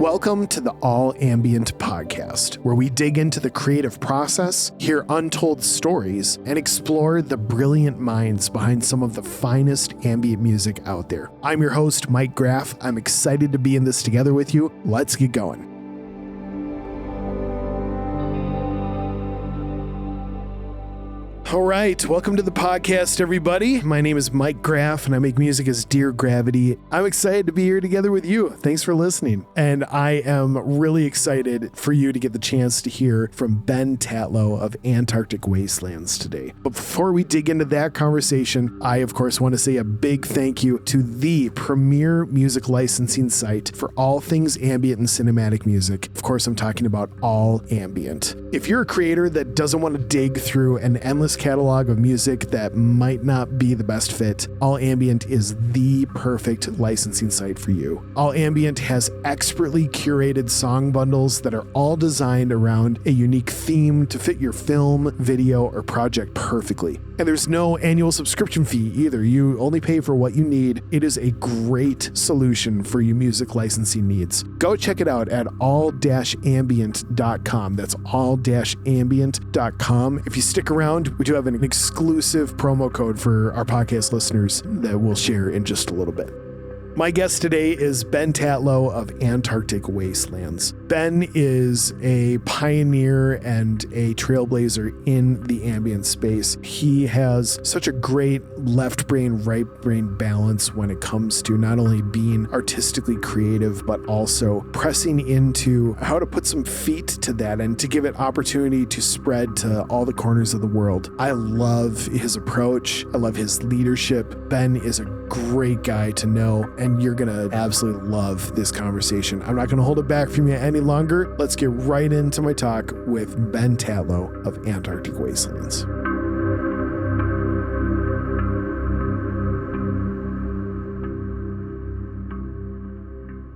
Welcome to the All Ambient podcast, where we dig into the creative process, hear untold stories, and explore the brilliant minds behind some of the finest ambient music out there. I'm your host, Mike Graff. I'm excited to be in this together with you. Let's get going. All right, welcome to the podcast, everybody. My name is Mike Graff, and I make music as Dear Gravity. I'm excited to be here together with you. Thanks for listening. And I am really excited for you to get the chance to hear from Ben Tatlow of Antarctic Wastelands today. But before we dig into that conversation, I, of course, want to say a big thank you to the premier music licensing site for all things ambient and cinematic music. Of course, I'm talking about All Ambient. If you're a creator that doesn't want to dig through an endless catalog of music that might not be the best fit, All Ambient is the perfect licensing site for you. All Ambient has expertly curated song bundles that are all designed around a unique theme to fit your film, video, or project perfectly. And there's no annual subscription fee either. You only pay for what you need. It is a great solution for your music licensing needs. Go check it out at all-ambient.com. That's all-ambient.com. If you stick around, we do have an exclusive promo code for our podcast listeners that we'll share in just a little bit. My guest today is Ben Tatlow of Antarctic Wastelands. Ben is a pioneer and a trailblazer in the ambient space. He has such a great left brain, right brain balance when it comes to not only being artistically creative, but also pressing into how to put some feet to that and to give it opportunity to spread to all the corners of the world. I love his approach. I love his leadership. Ben is a great guy to know, and you're going to absolutely love this conversation. I'm not going to hold it back from you any longer. Let's get right into my talk with Ben Tatlow of Antarctic Wastelands.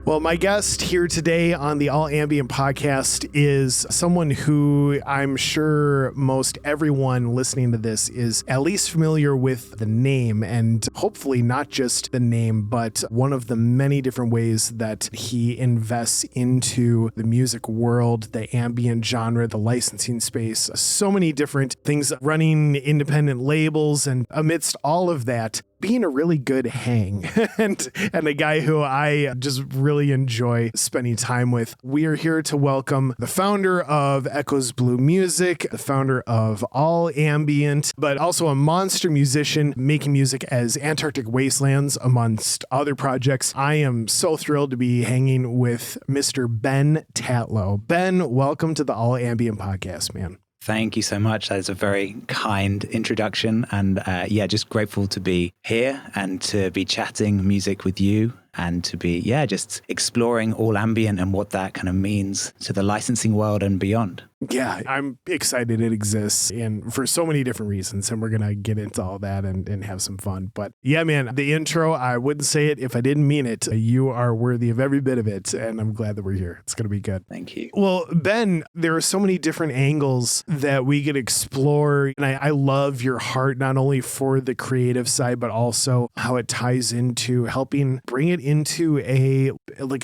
Well, my guest here today on the All Ambient podcast is someone who I'm sure most everyone listening to this is at least familiar with the name, and hopefully not just the name, but one of the many different ways that he invests into the music world, the ambient genre, the licensing space, so many different things, running independent labels, and amidst all of that, being a really good hang and a guy who I just really enjoy spending time with. We are here to welcome the founder of Echoes Blue Music, the founder of All Ambient, but also a monster musician making music as Antarctic Wastelands, amongst other projects. I am so thrilled to be hanging with Mr. Ben Tatlow. Ben, welcome to the All Ambient podcast, man. Thank you so much. That is a very kind introduction. And just grateful to be here and to be chatting music with you and to be, just exploring all ambient and what that kind of means to the licensing world and beyond. Yeah, I'm excited it exists and for so many different reasons. And we're going to get into all that and have some fun. But yeah, man, the intro, I wouldn't say it if I didn't mean it. You are worthy of every bit of it. And I'm glad that we're here. It's going to be good. Thank you. Well, Ben, there are so many different angles that we could explore. And I love your heart, not only for the creative side, but also how it ties into helping bring it into a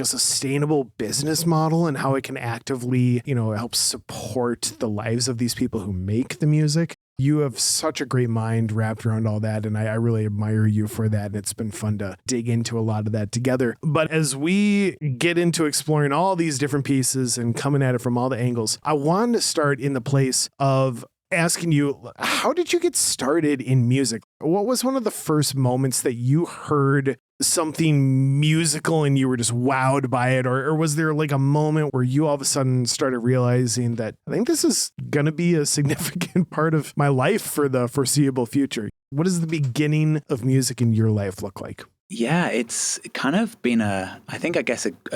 sustainable business model and how it can actively, help support the lives of these people who make the music. You have such a great mind wrapped around all that, and I really admire you for that. And it's been fun to dig into a lot of that together. But as we get into exploring all these different pieces and coming at it from all the angles, I wanted to start in the place of asking you, how did you get started in music? What was one of the first moments that you heard something musical and you were just wowed by it? Or was there like a moment where you all of a sudden started realizing that I think this is going to be a significant part of my life for the foreseeable future? What does the beginning of music in your life look like? Yeah, it's kind of been a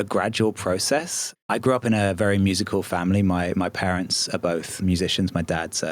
gradual process. I grew up in a very musical family. My parents are both musicians. My dad's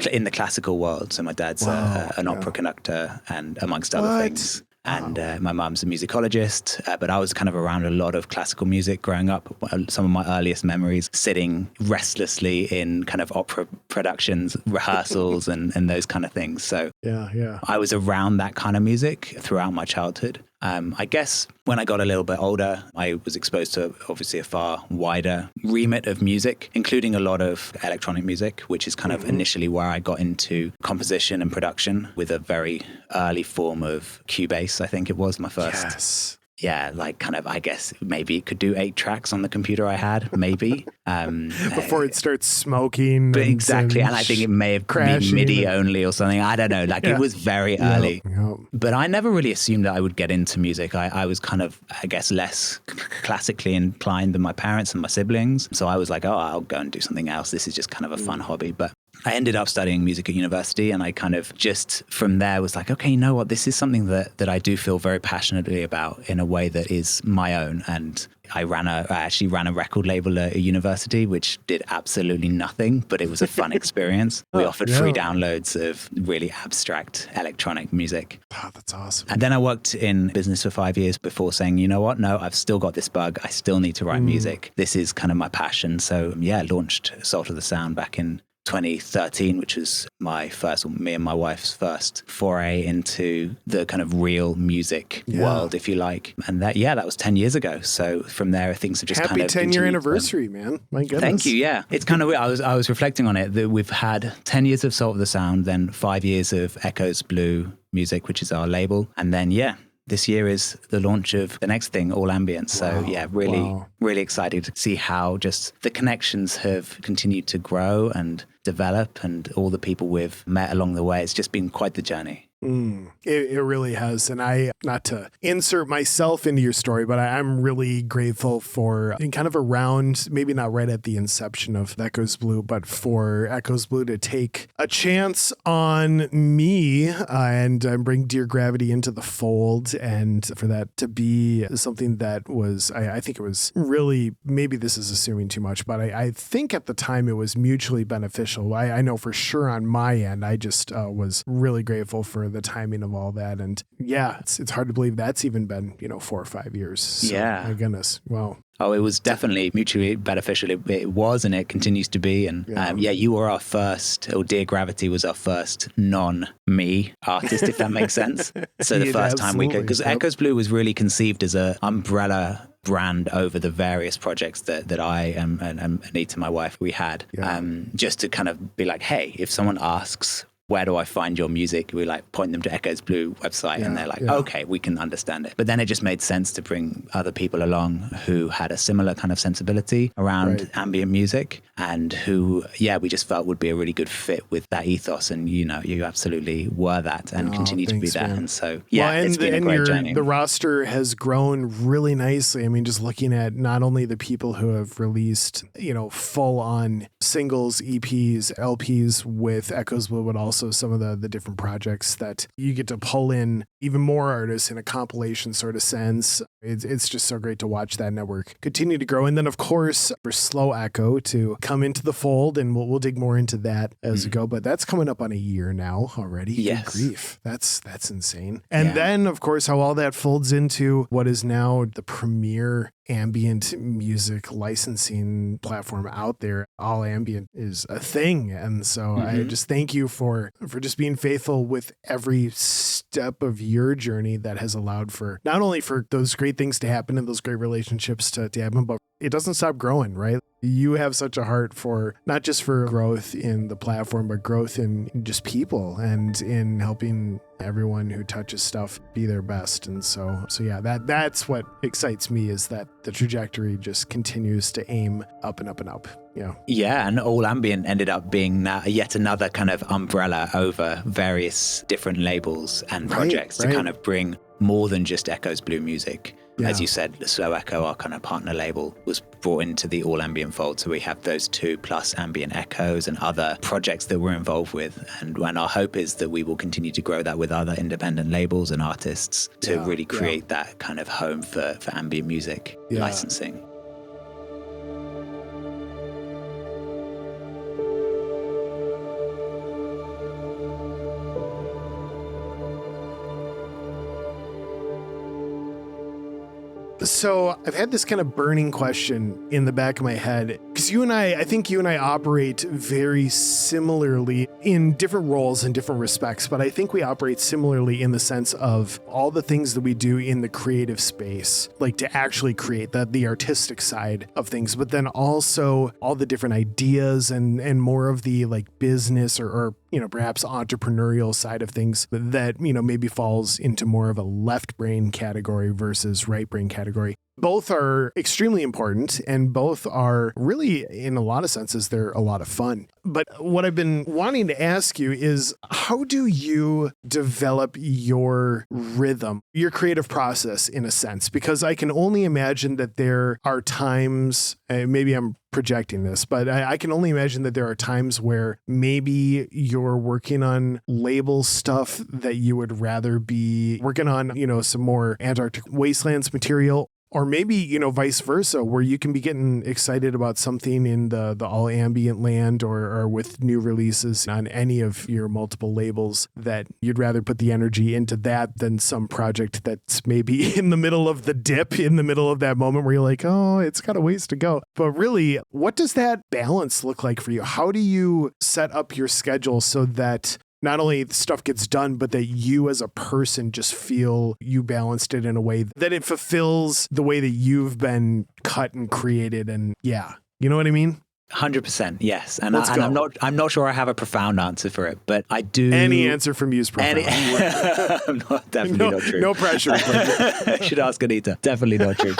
in the classical world. So my dad's an opera conductor and amongst other things. And my mum's a musicologist, but I was kind of around a lot of classical music growing up. Some of my earliest memories sitting restlessly in kind of opera productions, rehearsals, and those kind of things. So I was around that kind of music throughout my childhood. I guess when I got a little bit older, I was exposed to obviously a far wider remit of music, including a lot of electronic music, which is kind of initially where I got into composition and production with a very early form of Cubase. I think it was my first. Yes. Yeah, like kind of, I guess maybe it could do 8 tracks on the computer I had, maybe. Before it starts smoking. But exactly. And I think it may have been MIDI only or something. I don't know. Like it was very early. Yep. But I never really assumed that I would get into music. I was kind of, I guess, less classically inclined than my parents and my siblings. So I was like, oh, I'll go and do something else. This is just kind of a fun hobby. But I ended up studying music at university, and I kind of just from there was like, okay, you know what? This is something that I do feel very passionately about in a way that is my own. And I actually ran a record label at a university, which did absolutely nothing, but it was a fun experience. We offered free downloads of really abstract electronic music. Oh, that's awesome. And then I worked in business for 5 years before saying, you know what? No, I've still got this bug. I still need to write music. This is kind of my passion. So yeah, launched Salt of the Sound back in 2013, which was me and my wife's first foray into the kind of real music world, if you like. And that was 10 years ago. So from there, things have just Happy kind of 10-year anniversary, man. My goodness. Thank you. Yeah. It's kind of weird. I was reflecting on it that we've had 10 years of Salt of the Sound, then 5 years of Echoes Blue Music, which is our label. And then, this year is the launch of the next thing, All Ambient. So really excited to see how just the connections have continued to grow and develop, and all the people we've met along the way. It's just been quite the journey. It really has. And not to insert myself into your story, but I'm really grateful for, and kind of around, maybe not right at the inception of Echoes Blue, but for Echoes Blue to take a chance on me and bring Dear Gravity into the fold. And for that to be something that was, I think it was really, maybe this is assuming too much, but I think at the time it was mutually beneficial. I know for sure on my end, I just was really grateful for the timing of all that. And it's hard to believe that's even been, 4 or 5 years. So, my goodness. Wow. Oh, it was definitely mutually beneficial. It was, and it continues to be. And you were our first, or Dear Gravity was our first non-me artist, if that makes sense. So the first time we could, because Echoes Blue was really conceived as an umbrella brand over the various projects that I and Anita, my wife, we had, just to kind of be like, hey, if someone asks, where do I find your music? We point them to Echoes Blue website, and they're like, okay, we can understand it. But then it just made sense to bring other people along who had a similar kind of sensibility around ambient music, and who, we just felt would be a really good fit with that ethos. And, you absolutely were that and continue to be that. Man. And so, it's been a great journey. The roster has grown really nicely. I mean, just looking at not only the people who have released, full on singles, EPs, LPs with Echoes Blue, but also some of the different projects that you get to pull in even more artists in a compilation sort of sense. It's just so great to watch that network continue to grow. And then, of course, for Slow Echo to come into the fold, and we'll dig more into that as we go. But that's coming up on a year now already. Yes. Good grief. That's insane. And then, of course, how all that folds into what is now the premier ambient music licensing platform out there. All Ambient is a thing. And so I just thank you for just being faithful with every step of your journey that has allowed for not only for those great things to happen and those great relationships to happen, but it doesn't stop growing, right? You have such a heart for not just for growth in the platform, but growth in just people and in helping everyone who touches stuff be their best. And so that's what excites me, is that the trajectory just continues to aim up and up and up. Yeah, and All Ambient ended up being yet another kind of umbrella over various different labels and projects to kind of bring more than just Echoes Blue music. As you said, Slow Echo, our kind of partner label, was brought into the All Ambient fold. So we have those two plus Ambient Echoes and other projects that we're involved with. And our hope is that we will continue to grow that with other independent labels and artists to really create that kind of home for ambient music licensing. So I've had this kind of burning question in the back of my head. Because I think you and I operate very similarly in different roles and different respects, but I think we operate similarly in the sense of all the things that we do in the creative space, like to actually create the artistic side of things, but then also all the different ideas and more of the like business or perhaps entrepreneurial side of things that, maybe falls into more of a left brain category versus right brain category. Both are extremely important and both are really, in a lot of senses, they're a lot of fun. But what I've been wanting to ask you is, how do you develop your rhythm, your creative process in a sense? Because I can only imagine that there are times, maybe I'm projecting this, but I can only imagine that there are times where maybe you're working on label stuff that you would rather be working on, some more Antarctic Wastelands material. Or maybe, vice versa, where you can be getting excited about something in the all ambient land or with new releases on any of your multiple labels that you'd rather put the energy into that than some project that's maybe in the middle of the dip, in the middle of that moment where you're like, oh, it's got a ways to go. But really, what does that balance look like for you? How do you set up your schedule so that not only stuff gets done, but that you as a person just feel you balanced it in a way that it fulfills the way that you've been cut and created? And yeah, you know what I mean? 100%, yes. And I'm not sure I have a profound answer for it, but I do. Any answer from you is profound. Definitely not true. No pressure. Should ask Anita. Definitely not true.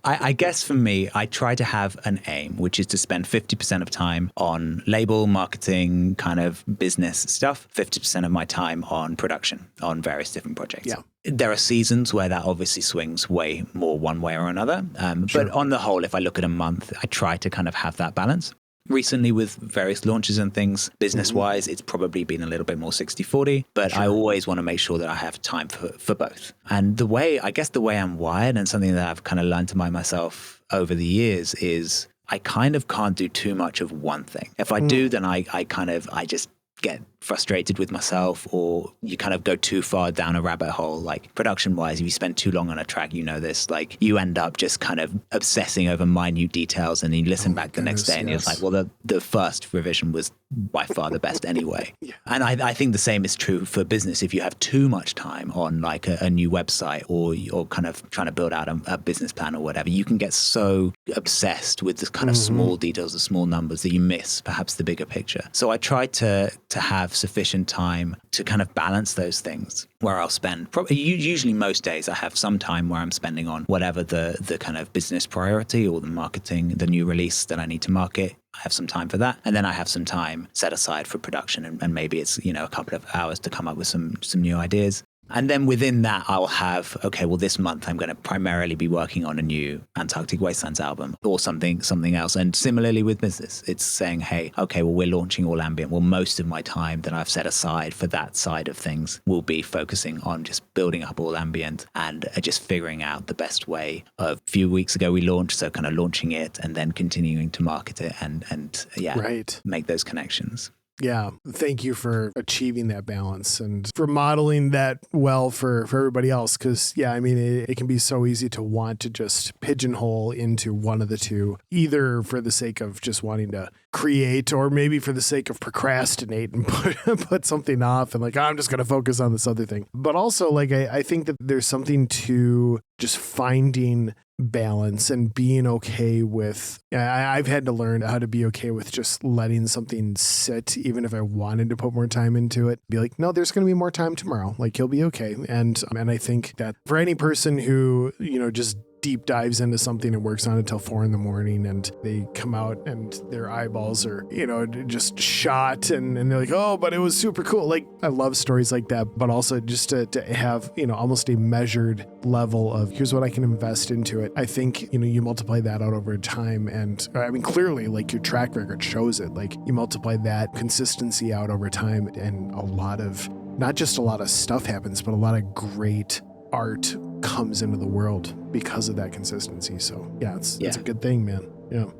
I guess for me, I try to have an aim, which is to spend 50% of time on label, marketing, kind of business stuff, 50% of my time on production, on various different projects. Yeah. There are seasons where that obviously swings way more one way or another. Sure. But on the whole, if I look at a month, I try to kind of have that balance. Recently, with various launches and things, business-wise, it's probably been a little bit more 60-40, but sure. I always want to make sure that I have time for both. And the way I'm wired, and something that I've kind of learned to mind myself over the years, is I kind of can't do too much of one thing. If I do, then I just get frustrated with myself, or you kind of go too far down a rabbit hole. Like production wise, if you spend too long on a track, this, like you end up just kind of obsessing over minute details, and then you listen back the next day and you're like, well, the first revision was by far the best anyway. Yeah. And I think the same is true for business. If you have too much time on like a new website or kind of trying to build out a business plan or whatever, you can get so obsessed with the kind of small details, the small numbers, that you miss perhaps the bigger picture. So I try to have sufficient time to kind of balance those things, where I'll spend usually most days I have some time where I'm spending on whatever the kind of business priority or the marketing, the new release that I need to market. I have some time for that. And then I have some time set aside for production, and maybe it's, a couple of hours to come up with some new ideas. And then within that, I'll have, okay, well, this month I'm going to primarily be working on a new Antarctic Wastelands album or something else. And similarly with business, it's saying, hey, okay, well, we're launching all ambient. Well, most of my time that I've set aside for that side of things will be focusing on just building up all ambient and just figuring out the best way. A few weeks ago, we launched, so kind of launching it and then continuing to market it and make those connections. Yeah. Thank you for achieving that balance and for modeling that well for everybody else. Because, it can be so easy to want to just pigeonhole into one of the two, either for the sake of just wanting to create or maybe for the sake of procrastinate and put something off and like, I'm just going to focus on this other thing. But also, like, I think that there's something to just finding balance and being okay with, I've had to learn how to be okay with just letting something sit, even if I wanted to put more time into it. Be like, no, there's going to be more time tomorrow. Like, you'll be okay. And I think that for any person who, just deep dives into something and works on it till 4 a.m. and they come out and their eyeballs are, just shot and they're like, oh, but it was super cool. Like, I love stories like that, but also just to have, almost a measured level of here's what I can invest into it. I think, you multiply that out over time. And clearly, like, your track record shows it. Like, you multiply that consistency out over time, and not just a lot of stuff happens, but a lot of great art comes into the world because of that consistency. So yeah, it's a good thing, man.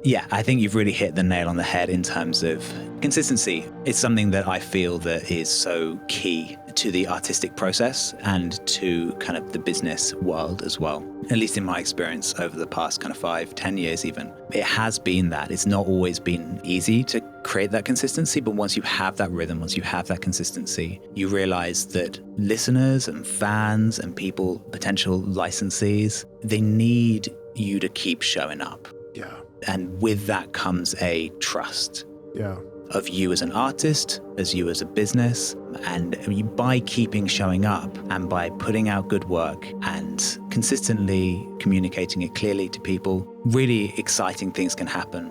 Yeah, I think you've really hit the nail on the head in terms of consistency. It's something that I feel that is so key to the artistic process and to kind of the business world as well. At least in my experience over the past kind of 5-10 years even, it has been that. It's not always been easy to create that consistency, but once you have that rhythm, once you have that consistency, you realize that listeners and fans and people, potential licensees, they need you to keep showing up. Yeah. And with that comes a trust. Yeah. Of you as an artist, as you as a business, and by keeping showing up and by putting out good work and consistently communicating it clearly to people, really exciting things can happen.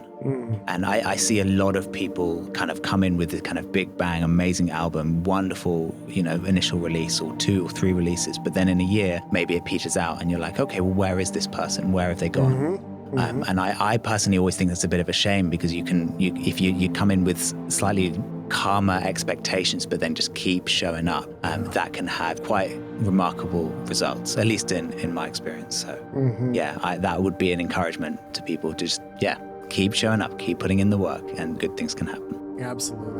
And I see a lot of people kind of come in with this kind of big bang, amazing album, wonderful, initial release or 2 or 3 releases, but then in a year, maybe it peters out and you're like, okay, well, where is this person? Where have they gone? And I personally always think that's a bit of a shame because if you come in with slightly calmer expectations, but then just keep showing up, that can have quite remarkable results, at least in my experience. So that would be an encouragement to people to just, keep showing up, keep putting in the work, and good things can happen. Absolutely.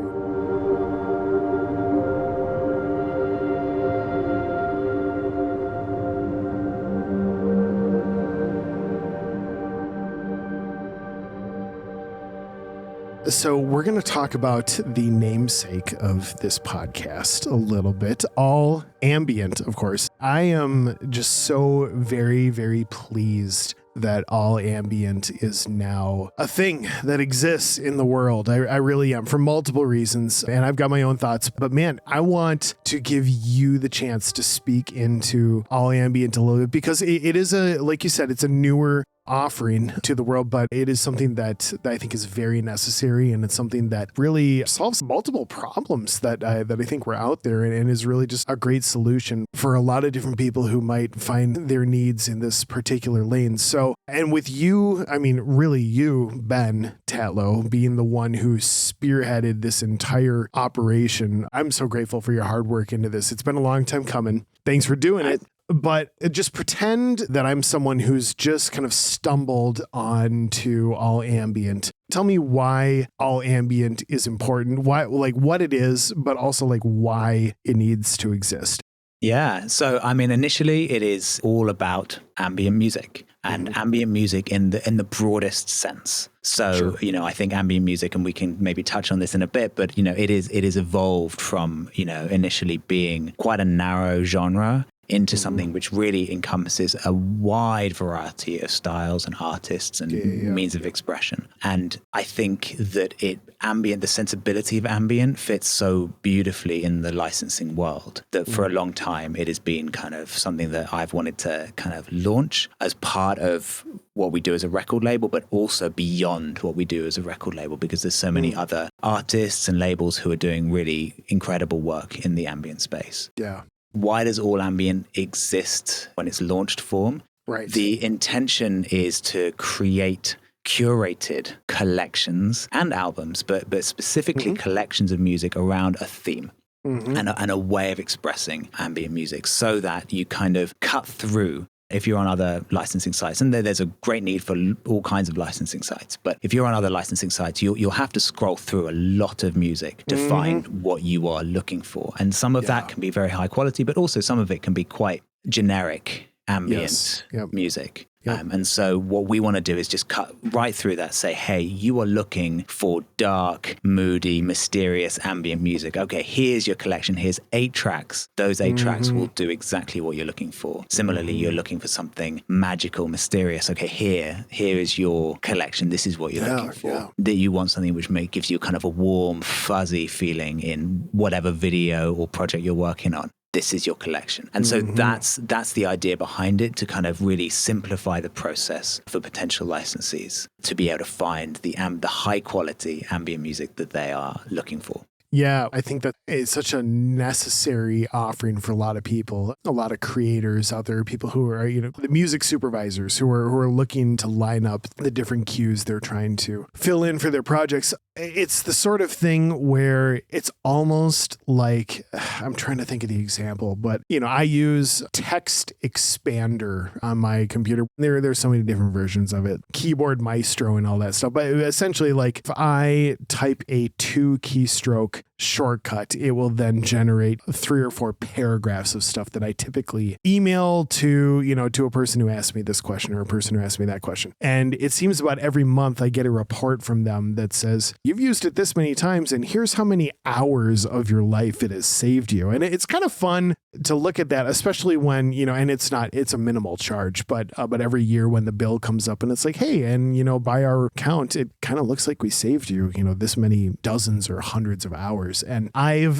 So we're going to talk about the namesake of this podcast a little bit, all ambient, of course. I am just so very, very pleased that all ambient is now a thing that exists in the world. I really am, for multiple reasons, and I've got my own thoughts. But man, I want to give you the chance to speak into all ambient a little bit because it is like you said, it's a newer offering to the world, but it is something that I think is very necessary, and it's something that really solves multiple problems that I think were out there, and is really just a great solution for a lot of different people who might find their needs in this particular lane. So, and with you, I mean, really you, Ben Tatlow, being the one who spearheaded this entire operation, I'm so grateful for your hard work into this. It's been a long time coming. Thanks for doing it. But just pretend that I'm someone who's just kind of stumbled onto all ambient. Tell me why all ambient is important, why, like what it is, but also like why it needs to exist. Yeah. So, I mean, initially it is all about ambient music and ambient music in the broadest sense. So, sure. I think ambient music, and we can maybe touch on this in a bit, but, it is evolved from, initially being quite a narrow genre into something which really encompasses a wide variety of styles and artists and means of expression. And I think that the sensibility of ambient fits so beautifully in the licensing world that for a long time it has been kind of something that I've wanted to kind of launch as part of what we do as a record label, but also beyond what we do as a record label, because there's so many other artists and labels who are doing really incredible work in the ambient space. Yeah. Why does all ambient exist when it's launched form? Right. The intention is to create curated collections and albums, but specifically collections of music around a theme and a way of expressing ambient music, so that you kind of cut through. If you're on other licensing sites, and there's a great need for all kinds of licensing sites, but if you're on other licensing sites, you'll have to scroll through a lot of music to find what you are looking for. And some of that can be very high quality, but also some of it can be quite generic ambient music. Yep. And so what we want to do is just cut right through that, say, hey, you are looking for dark, moody, mysterious ambient music. Okay, here's your collection. Here's 8 tracks. Those 8 tracks will do exactly what you're looking for. Similarly, you're looking for something magical, mysterious. Okay, here is your collection. This is what you're looking for. Yeah. That you want something which gives you kind of a warm, fuzzy feeling in whatever video or project you're working on. This is your collection. And so that's the idea behind it, to kind of really simplify the process for potential licensees to be able to find the high quality ambient music that they are looking for. Yeah, I think that it's such a necessary offering for a lot of people, a lot of creators out there, people who are, the music supervisors who are looking to line up the different cues they're trying to fill in for their projects. It's the sort of thing where it's almost like, I'm trying to think of the example, but I use Text Expander on my computer. There's so many different versions of it, Keyboard Maestro and all that stuff. But essentially, like if I type a 2-keystroke shortcut, it will then generate 3 or 4 paragraphs of stuff that I typically email to a person who asked me this question or a person who asked me that question. And it seems about every month I get a report from them that says, you've used it this many times and here's how many hours of your life it has saved you. And it's kind of fun to look at that, especially when, and it's a minimal charge, but every year when the bill comes up and it's like, hey, and by our count, it kind of looks like we saved you, this many dozens or hundreds of hours. And I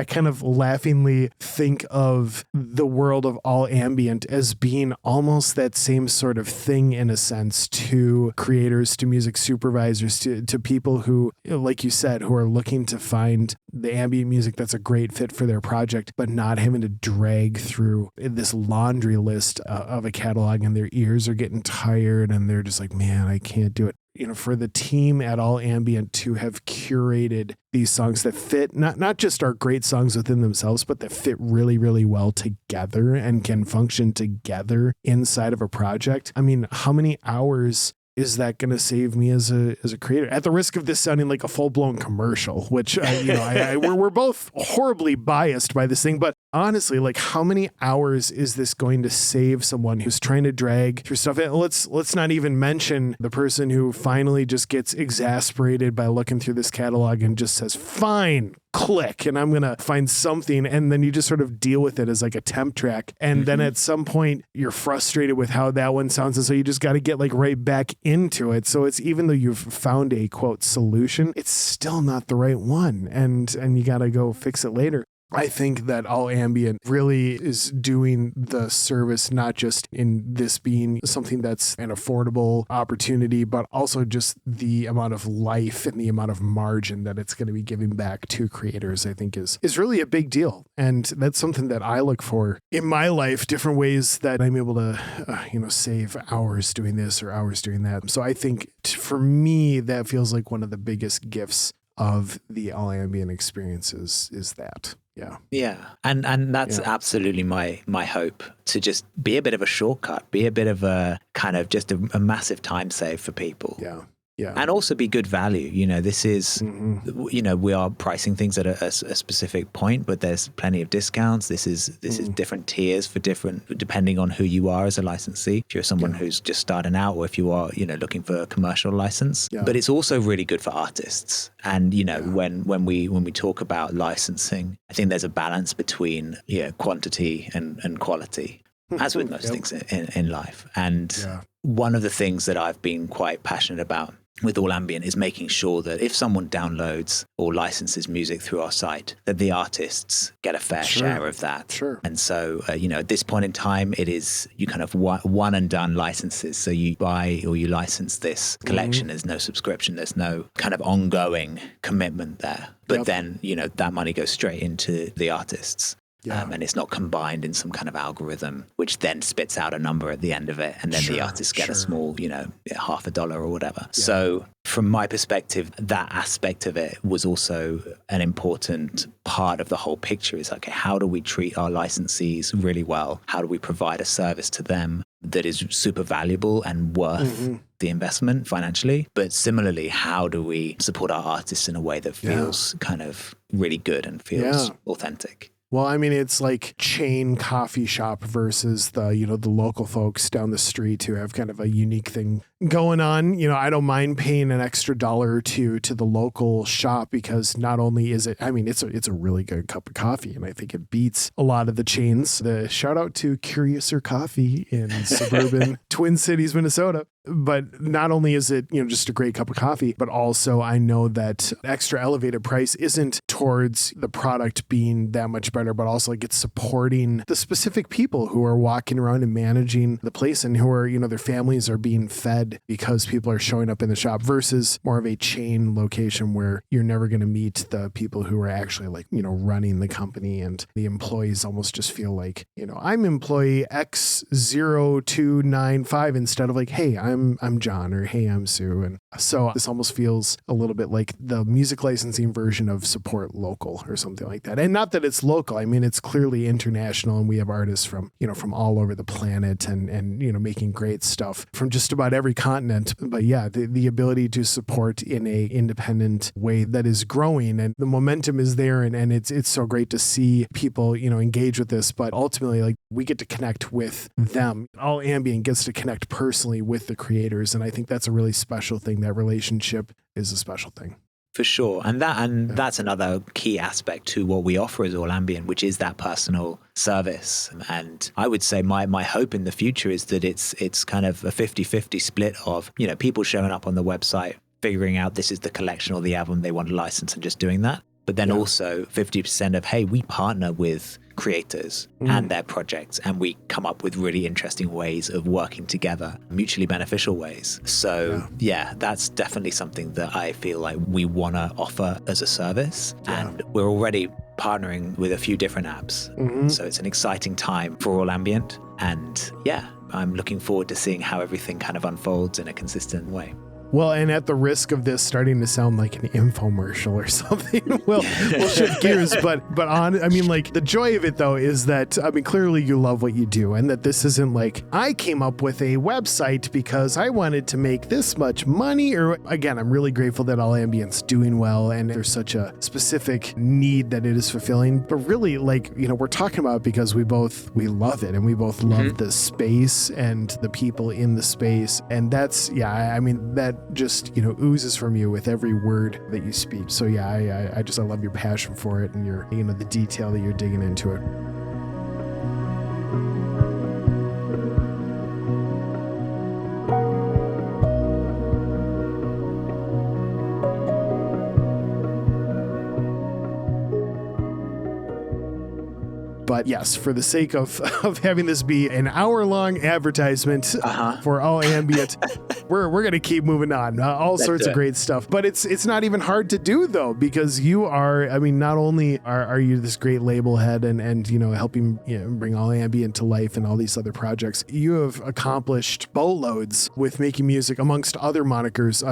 kind of laughingly think of the world of all ambient as being almost that same sort of thing in a sense, to creators, to music supervisors, to people who, like you said, who are looking to find the ambient music that's a great fit for their project, but not having to drag through this laundry list of a catalog, and their ears are getting tired and they're just like, man, I can't do it. For the team at All Ambient to have curated these songs that fit, not just are great songs within themselves, but that fit really, really well together and can function together inside of a project. I mean, how many hours is that going to save me as a creator? At the risk of this sounding like a full-blown commercial, which we're both horribly biased by this thing, but honestly, like how many hours is this going to save someone who's trying to drag through stuff? And let's not even mention the person who finally just gets exasperated by looking through this catalog and just says, fine, click, and I'm going to find something. And then you just sort of deal with it as like a temp track. And then at some point you're frustrated with how that one sounds. And so you just got to get like right back into it. So it's, even though you've found a quote solution, it's still not the right one. And you got to go fix it later. I think that All Ambient really is doing the service, not just in this being something that's an affordable opportunity, but also just the amount of life and the amount of margin that it's going to be giving back to creators, I think is really a big deal. And that's something that I look for in my life, different ways that I'm able to, save hours doing this or hours doing that. So I think for me, that feels like one of the biggest gifts of the All Ambient experiences is that. Yeah. Yeah. And that's absolutely my hope, to just be a bit of a shortcut, be a bit of a kind of just a massive time save for people. Yeah. Yeah. And also be good value. This is, we are pricing things at a specific point, but there's plenty of discounts. This is different tiers for different, depending on who you are as a licensee. If you're someone who's just starting out, or if you are, looking for a commercial license. Yeah. But it's also really good for artists. And, when we talk about licensing, I think there's a balance between quantity and quality, as with most things in life. And one of the things that I've been quite passionate about with All Ambient is making sure that if someone downloads or licenses music through our site, that the artists get a fair share of that. Sure. And so, at this point in time, it is you kind of one and done licenses. So you buy or you license this collection. There's no subscription. There's no kind of ongoing commitment there. But then, that money goes straight into the artists. Yeah. And it's not combined in some kind of algorithm, which then spits out a number at the end of it. And then the artists get a small, $50 or whatever. Yeah. So from my perspective, that aspect of it was also an important part of the whole picture. Is okay, how do we treat our licensees really well? How do we provide a service to them that is super valuable and worth the investment financially? But similarly, how do we support our artists in a way that feels kind of really good and feels authentic? Well, I mean, it's like chain coffee shop versus the local folks down the street who have kind of a unique thing going on. I don't mind paying an extra $1 or $2 to the local shop, because not only is it, I mean, it's a really good cup of coffee, and I think it beats a lot of the chains. The shout out to Curiouser Coffee in suburban Twin Cities, Minnesota. But not only is it, just a great cup of coffee, but also I know that extra elevated price isn't towards the product being that much better, but also like it's supporting the specific people who are walking around and managing the place and who are, their families are being fed because people are showing up in the shop versus more of a chain location where you're never going to meet the people who are actually like, running the company, and the employees almost just feel like, I'm employee X0295 instead of like, hey, I'm John, or hey, I'm Sue. And so this almost feels a little bit like the music licensing version of support local or something like that. And not that it's local. I mean, it's clearly international, and we have artists from all over the planet and making great stuff from just about every continent. But yeah, the ability to support in a independent way that is growing, and the momentum is there, and it's so great to see people, engage with this. But ultimately, like, we get to connect with them. All Ambient gets to connect personally with the creators. And I think that's a really special thing. That relationship is a special thing. For sure. And that's another key aspect to what we offer as All Ambient, which is that personal service. And I would say my hope in the future is that it's kind of a 50-50 split of, people showing up on the website, figuring out this is the collection or the album they want to license and just doing that. But then also 50% of, hey, we partner with creators and their projects, and we come up with really interesting ways of working together, mutually beneficial ways. So yeah, that's definitely something that I feel like we want to offer as a service. And we're already partnering with a few different apps. So it's an exciting time for All Ambient. And yeah, I'm looking forward to seeing how everything kind of unfolds in a consistent way. Well, and at the risk of this starting to sound like an infomercial or something, we'll shift gears. But the joy of it, though, is that, clearly you love what you do, and that this isn't like, I came up with a website because I wanted to make this much money. Or again, I'm really grateful that All Ambient's doing well, and there's such a specific need that it is fulfilling. But really, we're talking about it because we love it, and we both love the space and the people in the space. And that's, that just oozes from you with every word that you speak. So yeah, I love your passion for it, and your the detail that you're digging into it. But yes, for the sake of having this be an hour-long advertisement for All Ambient, we're going to keep moving on. All sorts of great stuff. But it's not even hard to do, though, because you are, not only are you this great label head and helping bring All Ambient to life and all these other projects, you have accomplished boatloads with making music amongst other monikers,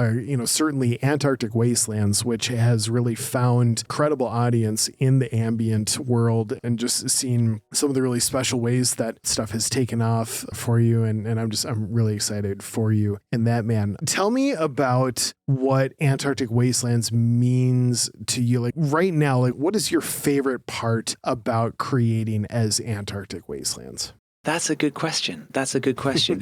certainly Antarctic Wastelands, which has really found credible audience in the ambient world, and just seen some of the really special ways that stuff has taken off for you. And I'm really excited for you in that, man. Tell me about what Antarctic Wastelands means to you. Like right now, like what is your favorite part about creating as Antarctic Wastelands? That's a good question.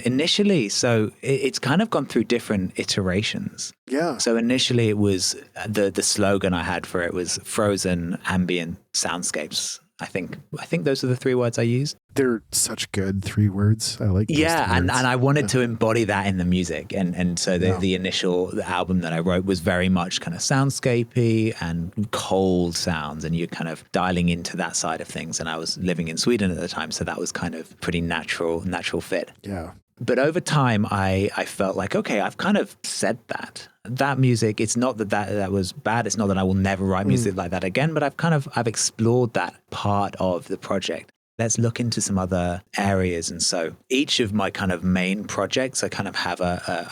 Initially, so it's kind of gone through different iterations. Yeah. So initially it was the slogan I had for it was frozen ambient soundscapes. I think those are the 3 words I used. They're such good 3 words. I like those 3 words. And I wanted to embody that in the music. And so the initial album that I wrote was very much kind of soundscapey and cold sounds, and you're kind of dialing into that side of things. And I was living in Sweden at the time, so that was kind of pretty natural fit. Yeah. But over time, I felt like, okay, I've kind of said that music, it's not that was bad. It's not that I will never write music like that again, but I've explored that part of the project. Let's look into some other areas. And so each of my kind of main projects, I kind of have a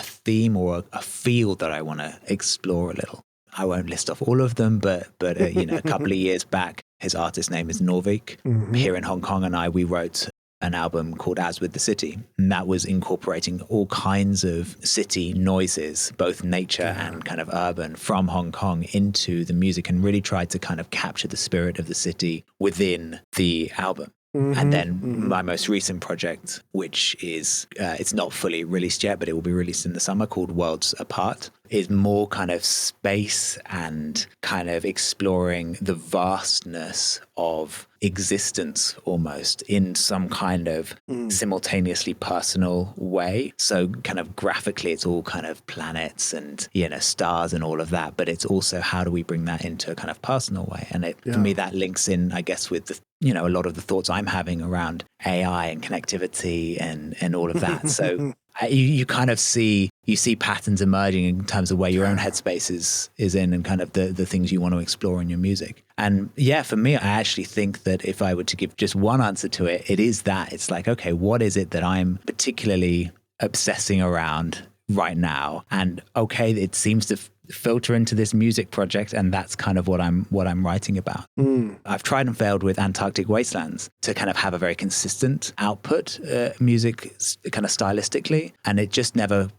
theme or a field that I want to explore a little. I won't list off all of them, but a couple of years back, his artist name is Norvik. Here in Hong Kong, and we wrote an album called As With the City, and that was incorporating all kinds of city noises, both nature and kind of urban, from Hong Kong into the music, and really tried to kind of capture the spirit of the city within the album. And then my most recent project, which is, it's not fully released yet, but it will be released in the summer, called Worlds Apart, is more kind of space and kind of exploring the vastness of existence almost in some kind of simultaneously personal way. So kind of graphically, it's all kind of planets and, stars and all of that. But it's also, how do we bring that into a kind of personal way? And for me, that links in, I guess, with the, a lot of the thoughts I'm having around AI and connectivity and all of that. So you kind of see patterns emerging in terms of where your own headspace is in, and kind of the things you want to explore in your music. And for me, I actually think that if I were to give just one answer to it, it is that. It's like, okay, what is it that I'm particularly obsessing around right now? And okay, it seems to filter into this music project, and that's kind of what I'm writing about. I've tried and failed with Antarctic Wastelands to kind of have a very consistent output, music kind of stylistically, and it just never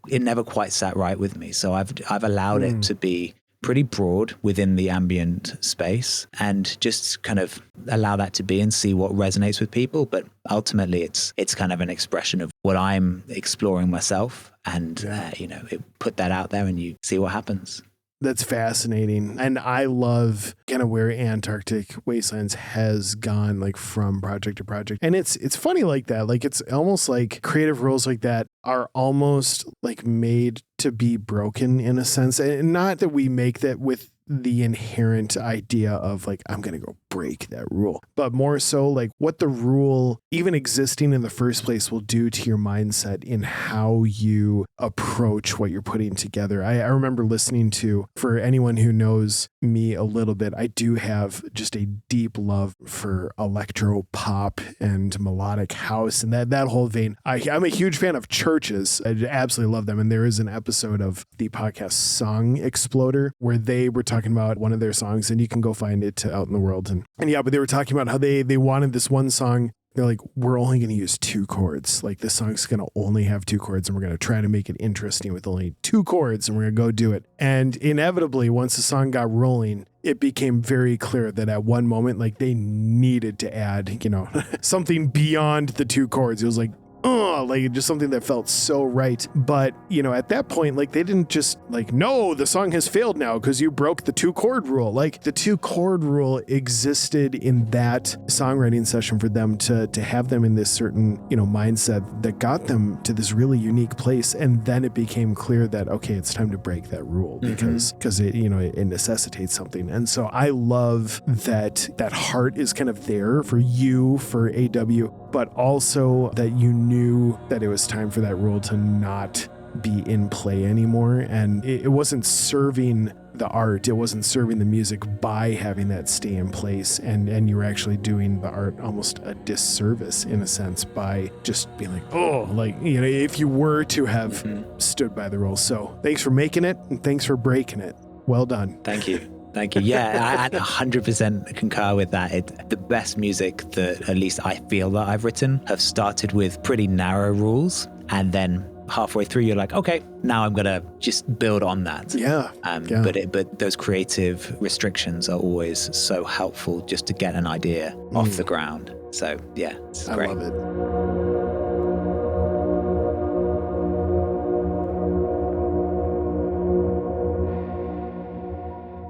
quite sat right with me. So I've allowed it to be pretty broad within the ambient space, and just kind of allow that to be and see what resonates with people. But ultimately, it's kind of an expression of what I'm exploring myself, and put that out there and you see what happens. That's fascinating. And I love kind of where Antarctic Wastelands has gone, like from project to project. And it's funny like that. Like, it's almost like creative roles like that are almost like made to be broken in a sense. And not that we make that with the inherent idea of like, I'm going to go break that rule, but more so like what the rule, even existing in the first place, will do to your mindset in how you approach what you're putting together. I remember listening to, for anyone who knows me a little bit, I do have just a deep love for electro pop and melodic house and that whole vein. I'm a huge fan of churches. I absolutely love them. And there is an episode of the podcast Song Exploder where they were talking about one of their songs, and you can go find it out in the world. But they were talking about how they wanted this one song. They're like, we're only going to use 2 chords. Like, this song's going to only have 2 chords, and we're going to try to make it interesting with only 2 chords, and we're going to go do it. And inevitably, once the song got rolling, it became very clear that at one moment, like, they needed to add, something beyond the 2 chords. It was like, like just something that felt so right. But, at that point, like, they didn't just like, no, the song has failed now because you broke the 2 chord rule. Like, the 2 chord rule existed in that songwriting session for them to have them in this certain, mindset that got them to this really unique place. And then it became clear that, okay, it's time to break that rule because it, it necessitates something. And so I love that heart is kind of there for you, for AW, but also that you knew that it was time for that rule to not be in play anymore. And it wasn't serving the art, it wasn't serving the music by having that stay in place. And you were actually doing the art almost a disservice in a sense by just being like, if you were to have stood by the rule. So thanks for making it, and thanks for breaking it. Well done. Thank you. Thank you. Yeah, I 100% concur with that. The best music that at least I feel that I've written have started with pretty narrow rules, and then halfway through you're like, okay, now I'm gonna just build on that. But those creative restrictions are always so helpful just to get an idea off the ground. So yeah, it's great. I love it.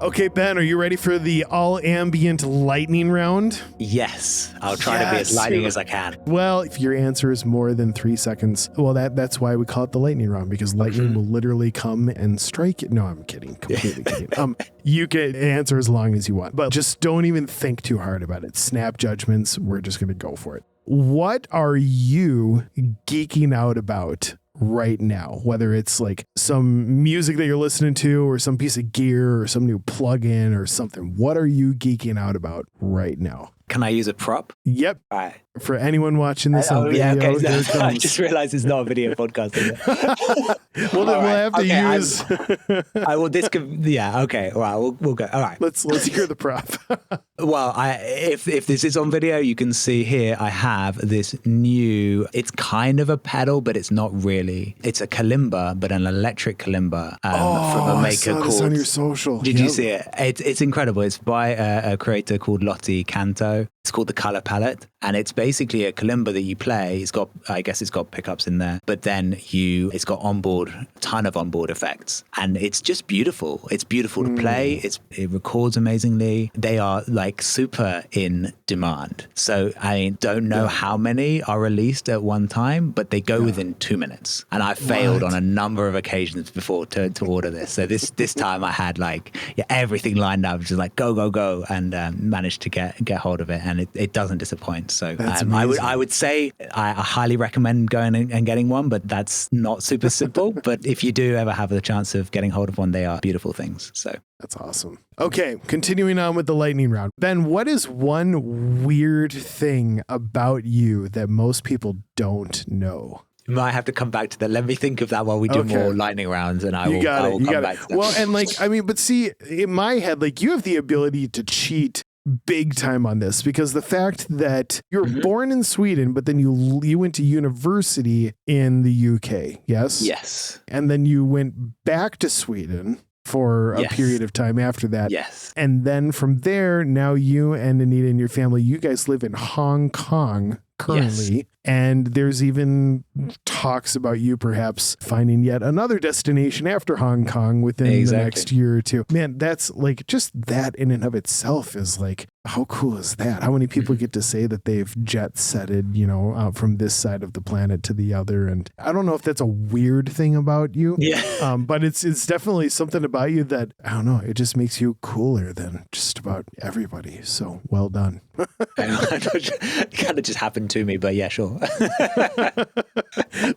Okay, Ben, are you ready for the all ambient lightning round? Yes, I'll try to be as lightning as I can. Well, if your answer is more than 3 seconds, well, that's why we call it the lightning round, because lightning will literally come and strike it. No, I'm kidding. Completely kidding. You can answer as long as you want, but just don't even think too hard about it. Snap judgments. We're just going to go for it. What are you geeking out about right now? Whether it's like some music that you're listening to or some piece of gear or some new plugin or something. What are you geeking out about right now? Can I use a prop? Yep. All right. For anyone watching this on video, okay. here it comes. I just realized it's not a video podcast, is it? Well, then we'll have to use... this could... Yeah, okay. All right, we'll go. All right. Let's hear the prop. Well, if this is on video, you can see here I have this new... It's kind of a pedal, but it's not really. It's a kalimba, but an electric kalimba from a maker called... on your social. Did you see it? It's incredible. It's by a creator called Lottie Canto. It's called the Color Palette, and it's basically a kalimba that you play. I guess it's got pickups in there, but then it's got a ton of onboard effects, and it's just beautiful. It's beautiful to play. It records amazingly. They are like super in demand. So I don't know how many are released at one time, but they go within 2 minutes. And I failed on a number of occasions before to order this. So this time I had everything lined up, just like go, and managed to get hold of it, and it doesn't disappoint. So I would say I highly recommend going and getting one, but that's not super simple. But if you do ever have the chance of getting hold of one, they are beautiful things. So that's awesome. Okay, continuing on with the lightning round. Ben, what is one weird thing about you that most people don't know? You might have to come back to that. Let me think of that while we do more lightning rounds, and I will come back to that. Well, and but see, in my head, you have the ability to cheat big time on this, because the fact that you're born in Sweden, but then you went to university in the UK, yes? Yes. And then you went back to Sweden for a period of time after that. Yes. And then from there, now you and Anita and your family, you guys live in Hong Kong currently. Yes. And there's even talks about you perhaps finding yet another destination after Hong Kong within the next year or two. Man, that's just that in and of itself is how cool is that? How many people get to say that they've jet setted, out from this side of the planet to the other? And I don't know if that's a weird thing about you, but it's definitely something about you that, I don't know, it just makes you cooler than just about everybody. So well done. It kind of just happened to me, but yeah, sure.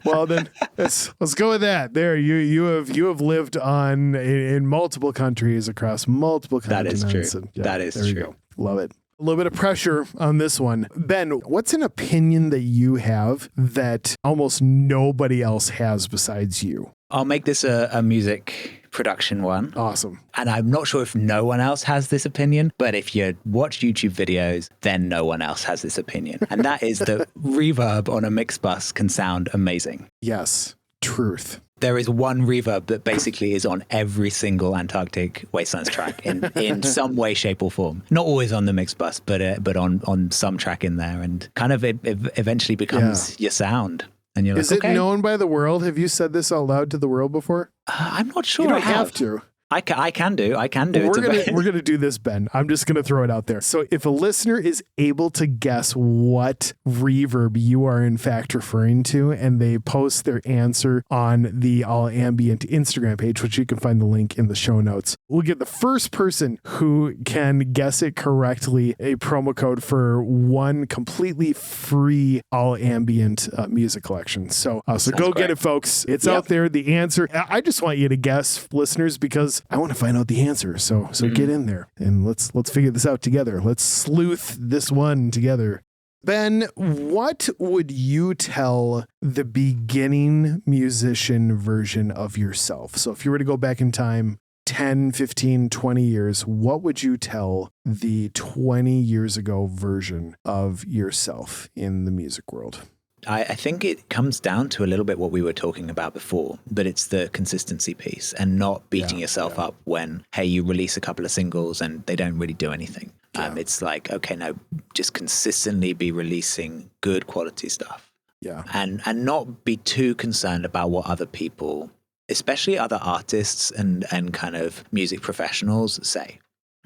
Well, then let's go with that. There, you have lived in multiple countries across multiple continents. That is true. That is true. Love it. A little bit of pressure on this one. Ben, what's an opinion that you have that almost nobody else has besides you? I'll make this a music production one. Awesome. And I'm not sure if no one else has this opinion, but if you watch YouTube videos, then no one else has this opinion. And that is that reverb on a mix bus can sound amazing. Yes. Truth. There is one reverb that basically is on every single Antarctic Wastelands track in some way, shape or form. Not always on the mix bus, but on some track in there, and kind of it eventually becomes your sound. And you're is it known by the world? Have you said this out loud to the world before? I'm not sure. You don't have to. I can do. We're gonna do this, Ben. I'm just gonna throw it out there. So if a listener is able to guess what reverb you are in fact referring to, and they post their answer on the All Ambient Instagram page, which you can find the link in the show notes, we'll give the first person who can guess it correctly a promo code for one completely free All Ambient music collection. So go get it, folks. It's out there. The answer. I just want you to guess, listeners, because I want to find out the answer. So get in there and let's figure this out together. Let's sleuth this one together. Ben, what would you tell the beginning musician version of yourself? So if you were to go back in time 10, 15, 20 years, what would you tell the 20 years ago version of yourself in the music world? I think it comes down to a little bit what we were talking about before, but it's the consistency piece and not beating yourself up when, hey, you release a couple of singles and they don't really do anything. It's like, okay, no, just consistently be releasing good quality stuff. Yeah. And not be too concerned about what other people, especially other artists and kind of music professionals say.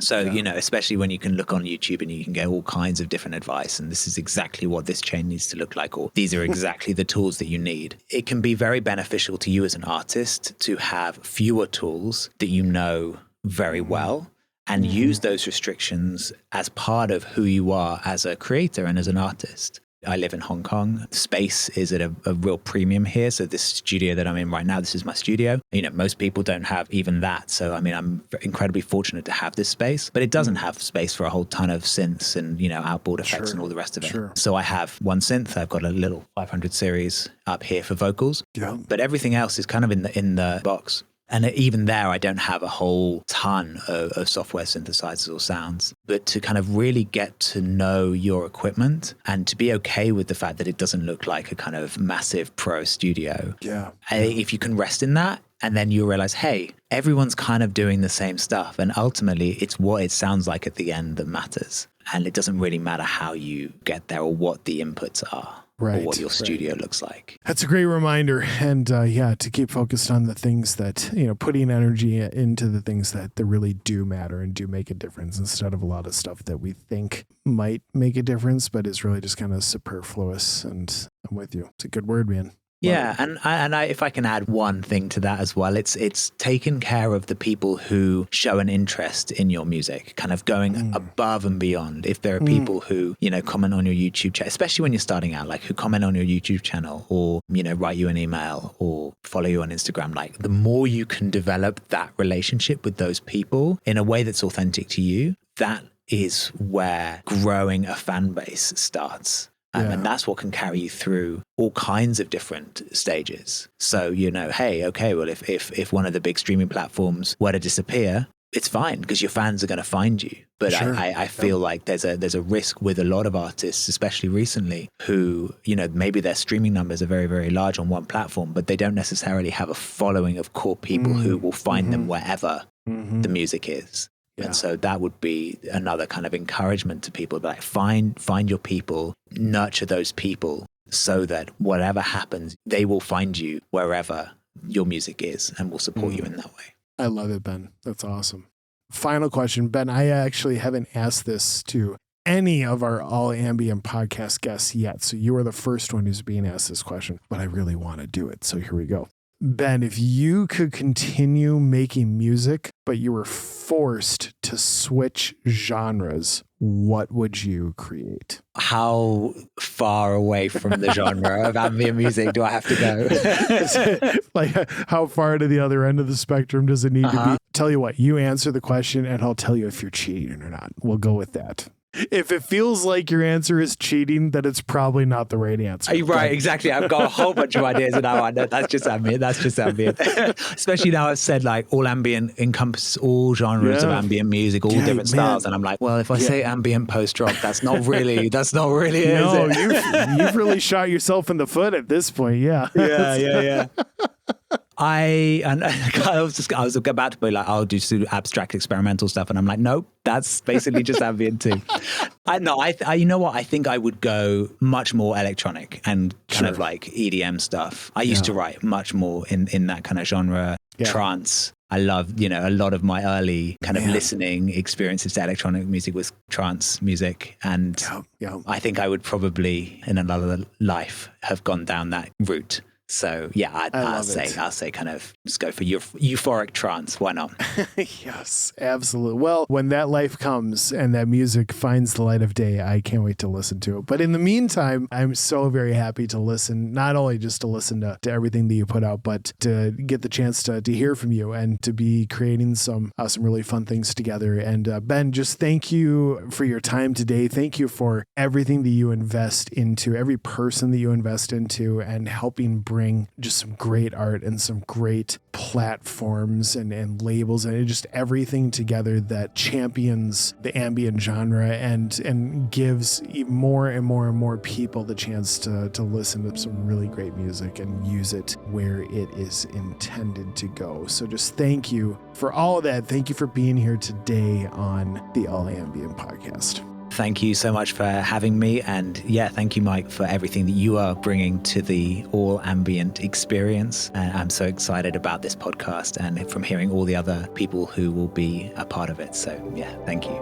So, especially when you can look on YouTube and you can get all kinds of different advice, and this is exactly what this chain needs to look like, or these are exactly the tools that you need. It can be very beneficial to you as an artist to have fewer tools that you know very well and use those restrictions as part of who you are as a creator and as an artist. I live in Hong Kong. Space is at a real premium here. So this studio that I'm in right now, this is my studio. Most people don't have even that. So, I'm incredibly fortunate to have this space, but it doesn't have space for a whole ton of synths and, outboard effects and all the rest of it. Sure. So I have one synth. I've got a little 500 series up here for vocals, but everything else is kind of in the box. And even there, I don't have a whole ton of software synthesizers or sounds. But to kind of really get to know your equipment and to be okay with the fact that it doesn't look like a kind of massive pro studio. Yeah. If you can rest in that, and then you realize, hey, everyone's kind of doing the same stuff. And ultimately, it's what it sounds like at the end that matters. And it doesn't really matter how you get there or what the inputs are. Or what your studio looks like. That's a great reminder. And to keep focused on the things that, putting energy into the things that really do matter and do make a difference instead of a lot of stuff that we think might make a difference, but is really just kind of superfluous. And I'm with you. It's a good word, man. Yeah, and I, if I can add one thing to that as well, it's taking care of the people who show an interest in your music, kind of going above and beyond. If there are people who, comment on your YouTube channel, especially when you're starting out, like who comment on your YouTube channel or, write you an email or follow you on Instagram, like the more you can develop that relationship with those people in a way that's authentic to you, that is where growing a fan base starts. And that's what can carry you through all kinds of different stages. So, hey, okay, well, if one of the big streaming platforms were to disappear, it's fine because your fans are going to find you. But I feel like there's a risk with a lot of artists, especially recently, who, maybe their streaming numbers are very, very large on one platform, but they don't necessarily have a following of core people who will find them wherever the music is. Yeah. And so that would be another kind of encouragement to people, like find your people, nurture those people so that whatever happens, they will find you wherever your music is and will support you in that way. I love it, Ben. That's awesome. Final question, Ben. I actually haven't asked this to any of our All Ambient podcast guests yet. So you are the first one who's being asked this question, but I really want to do it. So here we go. Ben, if you could continue making music, but you were forced to switch genres, what would you create? How far away from the genre of ambient music do I have to go? Like, how far to the other end of the spectrum does it need to be? Tell you what, you answer the question and I'll tell you if you're cheating or not. We'll go with that. If it feels like your answer is cheating, then it's probably not the right answer. Right, exactly. I've got a whole bunch of ideas and now I know that's just ambient. Especially now I've said like all ambient encompasses all genres of ambient music, all different styles. And I'm like, well, if I say ambient post-rock, that's not really it, no, is it? You've really shot yourself in the foot at this point. Yeah. I was about to be like, I'll do some abstract experimental stuff. And I'm like, nope, that's basically just ambient too. You know what? I think I would go much more electronic and kind of like EDM stuff. I used to write much more in that kind of genre, trance. I love, a lot of my early kind of listening experiences to electronic music was trance music. And I think I would probably in another life have gone down that route. So I'll say kind of just go for euphoric trance. Why not? Yes, absolutely. Well, when that life comes and that music finds the light of day, I can't wait to listen to it. But in the meantime, I'm so very happy to listen, not only just to listen to everything that you put out, but to get the chance to hear from you and to be creating some really fun things together. And Ben, just thank you for your time today. Thank you for everything that you invest into, every person that you invest into, and helping bring just some great art and some great platforms and labels and just everything together that champions the ambient genre and gives more and more and more people the chance to listen to some really great music and use it where it is intended to go. So just thank you for all of that. Thank you for being here today on the All Ambient podcast. Thank you so much for having me. And thank you, Mike, for everything that you are bringing to the All Ambient experience. I'm so excited about this podcast and from hearing all the other people who will be a part of it. So thank you.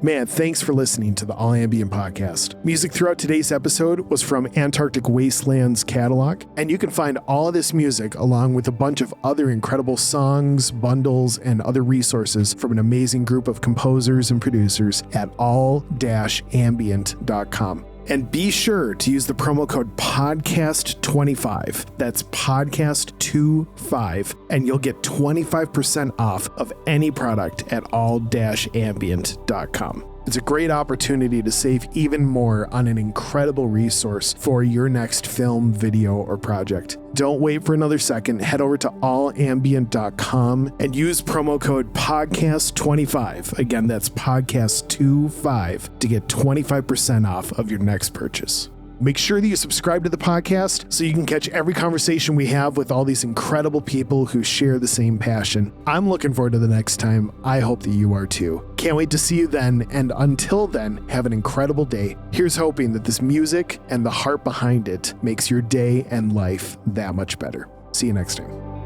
Man, thanks for listening to the All Ambient podcast. Music throughout today's episode was from Antarctic Wastelands catalog, and you can find all of this music along with a bunch of other incredible songs, bundles, and other resources from an amazing group of composers and producers at all-ambient.com. And be sure to use the promo code podcast25. That's podcast25, and you'll get 25% off of any product at all-ambient.com. It's a great opportunity to save even more on an incredible resource for your next film, video, or project. Don't wait for another second. Head over to allambient.com and use promo code podcast25. Again, that's podcast25 to get 25% off of your next purchase. Make sure that you subscribe to the podcast so you can catch every conversation we have with all these incredible people who share the same passion. I'm looking forward to the next time. I hope that you are too. Can't wait to see you then, and until then, have an incredible day. Here's hoping that this music and the heart behind it makes your day and life that much better. See you next time.